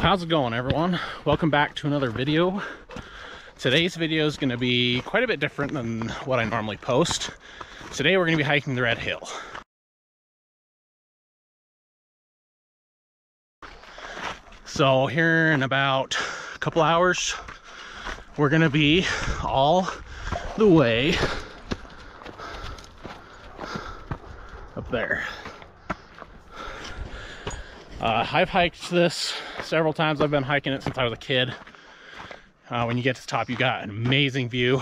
How's it going, everyone? Welcome back to another video. Today's video is going to be quite a bit different than what I normally post. Today we're going to be hiking the Red Hill. So here in about a couple hours, we're going to be all the way up there. I've hiked this several times. I've been hiking it since I was a kid. When you get to the top, you got an amazing view.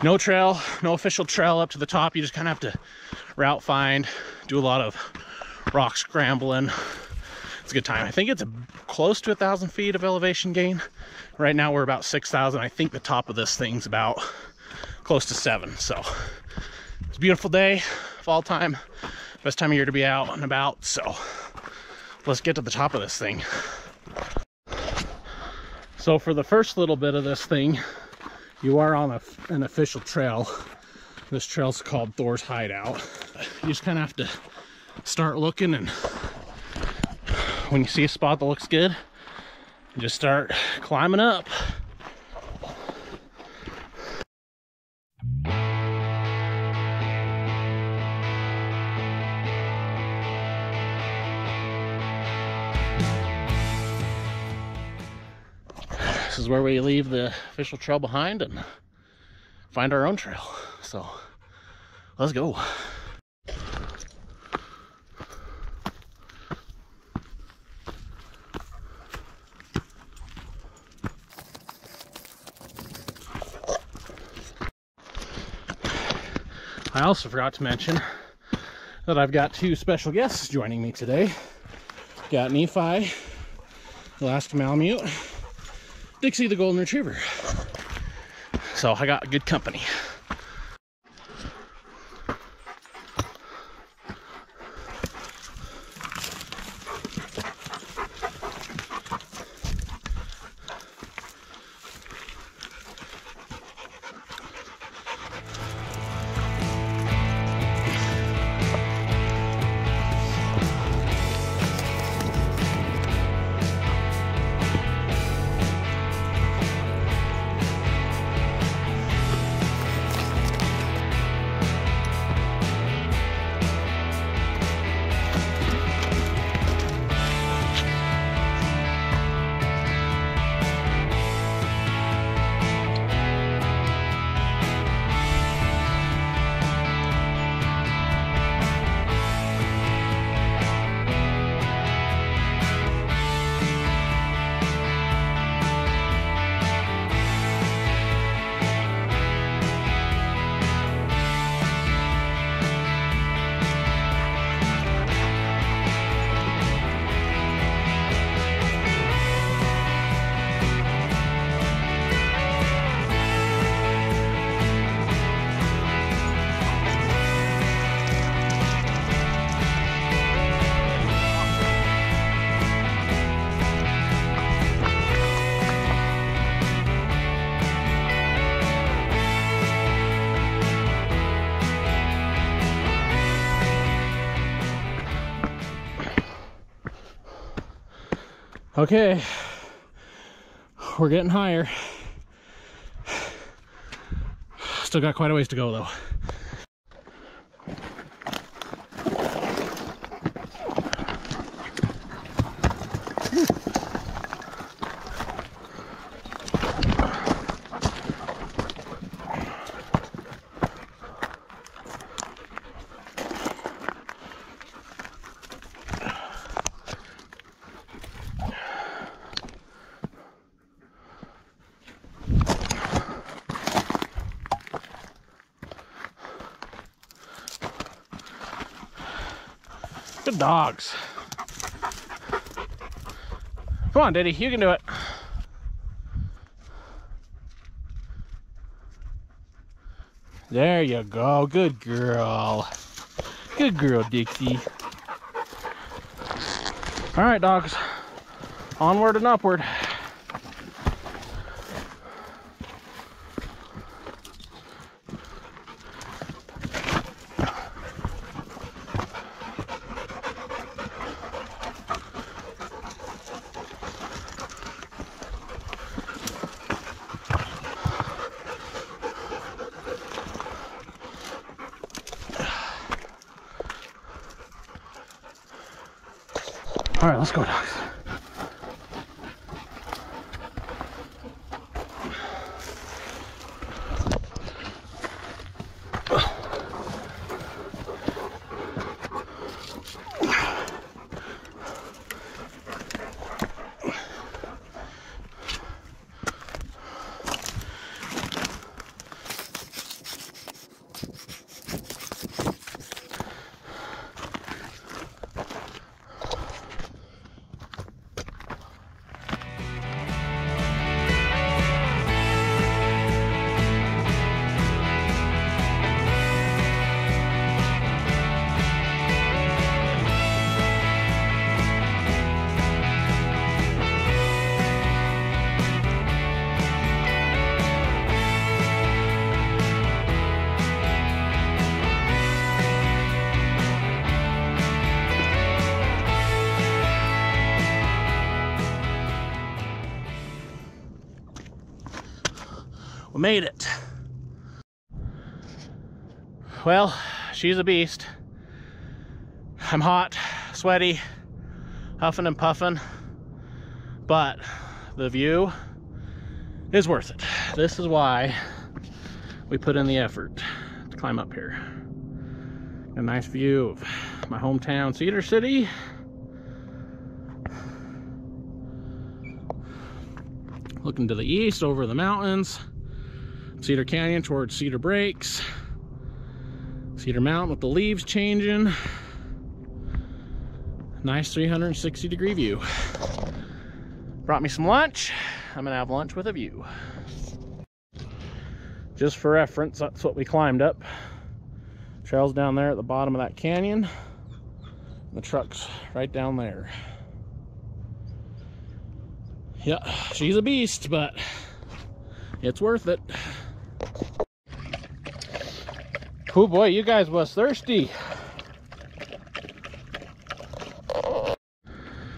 No trail, no official trail up to the top. You just kind of have to route find, do a lot of rock scrambling. It's a good time. I think it's close to 1,000 feet of elevation gain. Right now we're about 6,000. I think the top of this thing's about close to 7. So it's a beautiful day, fall time, best time of year to be out and about. So let's get to the top of this thing. So for the first little bit of this thing, you are on an official trail. This trail's called Thor's Hideout. You just kind of have to start looking, and when you see a spot that looks good, you just start climbing up. This is where we leave the official trail behind and find our own trail. So let's go. I also forgot to mention that I've got 2 special guests joining me today. Got Nephi, Alaska Malamute, Dixie the Golden Retriever. So I got good company. Okay, we're getting higher. Still got quite a ways to go though. Good dogs. Come on, Diddy, you can do it. There you go. Good girl. Good girl, Dixie. All right, dogs. Onward and upward. All right, let's go, dogs. We made it. Well, she's a beast. I'm hot, sweaty, huffing and puffing, but the view is worth it. This is why we put in the effort to climb up here. A nice view of my hometown, Cedar City. Looking to the east over the mountains. Cedar Canyon towards Cedar Breaks. Cedar Mountain with the leaves changing. Nice 360-degree view. Brought me some lunch. I'm gonna have lunch with a view. Just for reference, that's what we climbed up. Trail's down there at the bottom of that canyon. The truck's right down there. Yeah, she's a beast, but it's worth it. Oh boy, you guys was thirsty.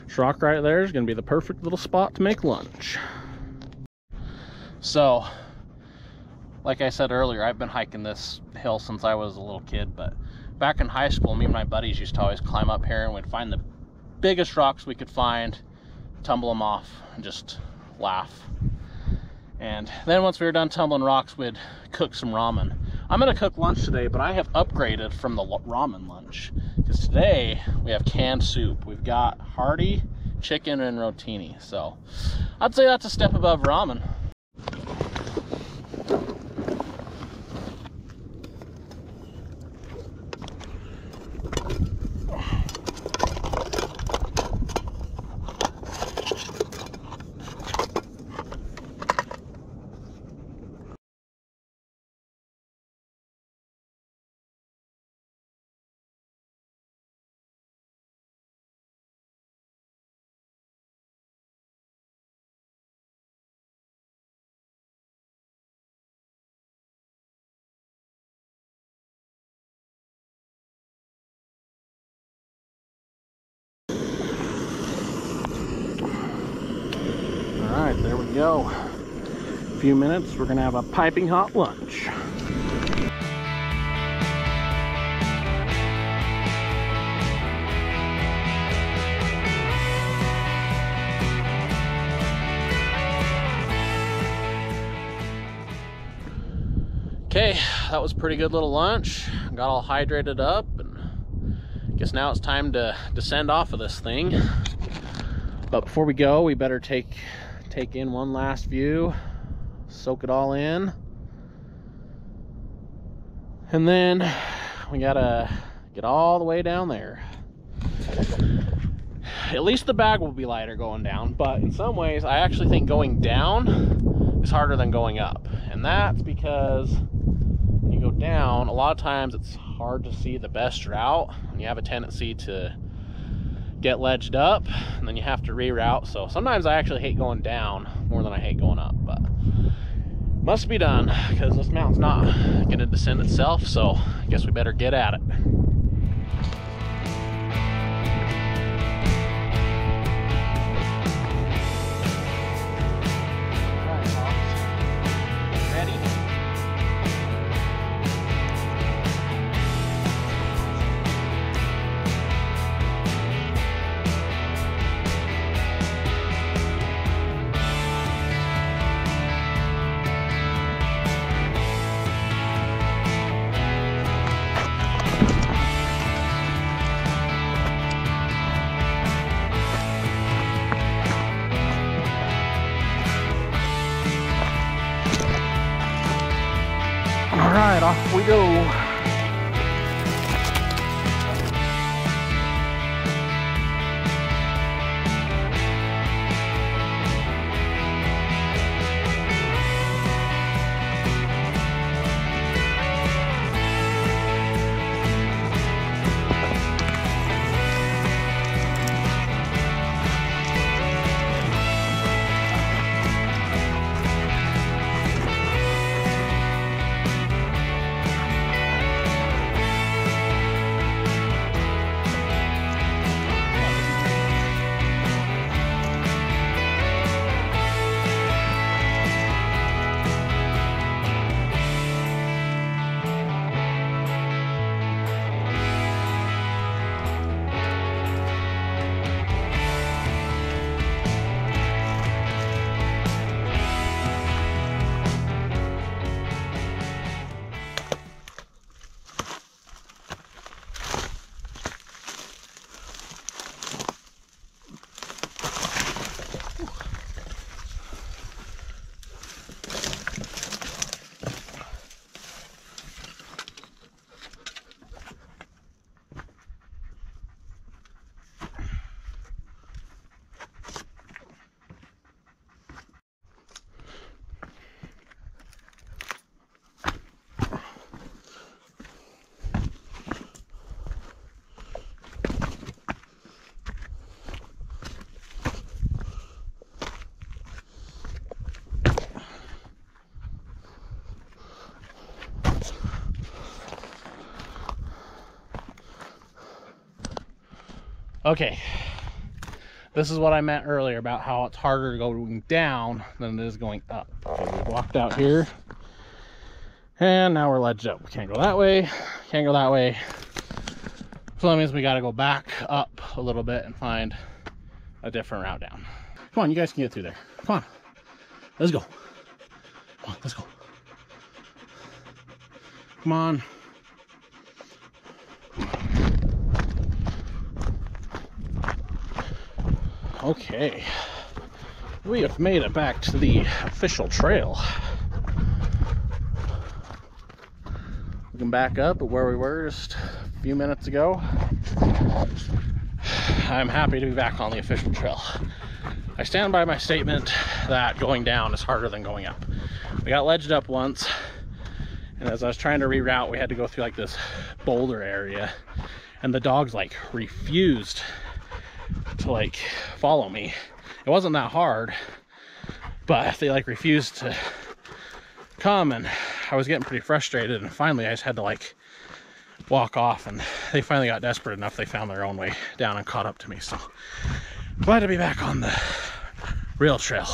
This rock right there is gonna be the perfect little spot to make lunch. So, like I said earlier, I've been hiking this hill since I was a little kid, but back in high school, me and my buddies used to always climb up here and we'd find the biggest rocks we could find, tumble them off, and just laugh. And then once we were done tumbling rocks, we'd cook some ramen. I'm gonna cook lunch today, but I have upgraded from the ramen lunch, because today we have canned soup. We've got hearty chicken and rotini, so I'd say that's a step above ramen. Alright, there we go. In a few minutes, we're gonna have a piping hot lunch. Okay, that was a pretty good little lunch. Got all hydrated up, and I guess now it's time to descend off of this thing. But before we go, we better take in one last view, soak it all in, and then we gotta get all the way down there. At least the bag will be lighter going down, but in some ways I actually think going down is harder than going up, and that's because when you go down, a lot of times it's hard to see the best route, and you have a tendency to get ledged up, and then you have to reroute. So sometimes I actually hate going down more than I hate going up, but must be done because this mountain's not going to descend itself, so I guess we better get at it. Okay, this is what I meant earlier about how it's harder going down than it is going up. Okay, we walked out here, and now we're ledged up. We can't go that way, can't go that way. So that means we got to go back up a little bit and find a different route down. Come on, you guys can get through there. Come on, let's go. Come on, let's go. Come on. Okay, we have made it back to the official trail. Looking back up at where we were just a few minutes ago, I'm happy to be back on the official trail. I stand by my statement that going down is harder than going up. We got ledged up once, and as I was trying to reroute, we had to go through like this boulder area, and the dogs like refused to like follow me. It wasn't that hard, but they like refused to come, and I was getting pretty frustrated, and finally I just had to like walk off, and they finally got desperate enough they found their own way down and caught up to me. So glad to be back on the real trail.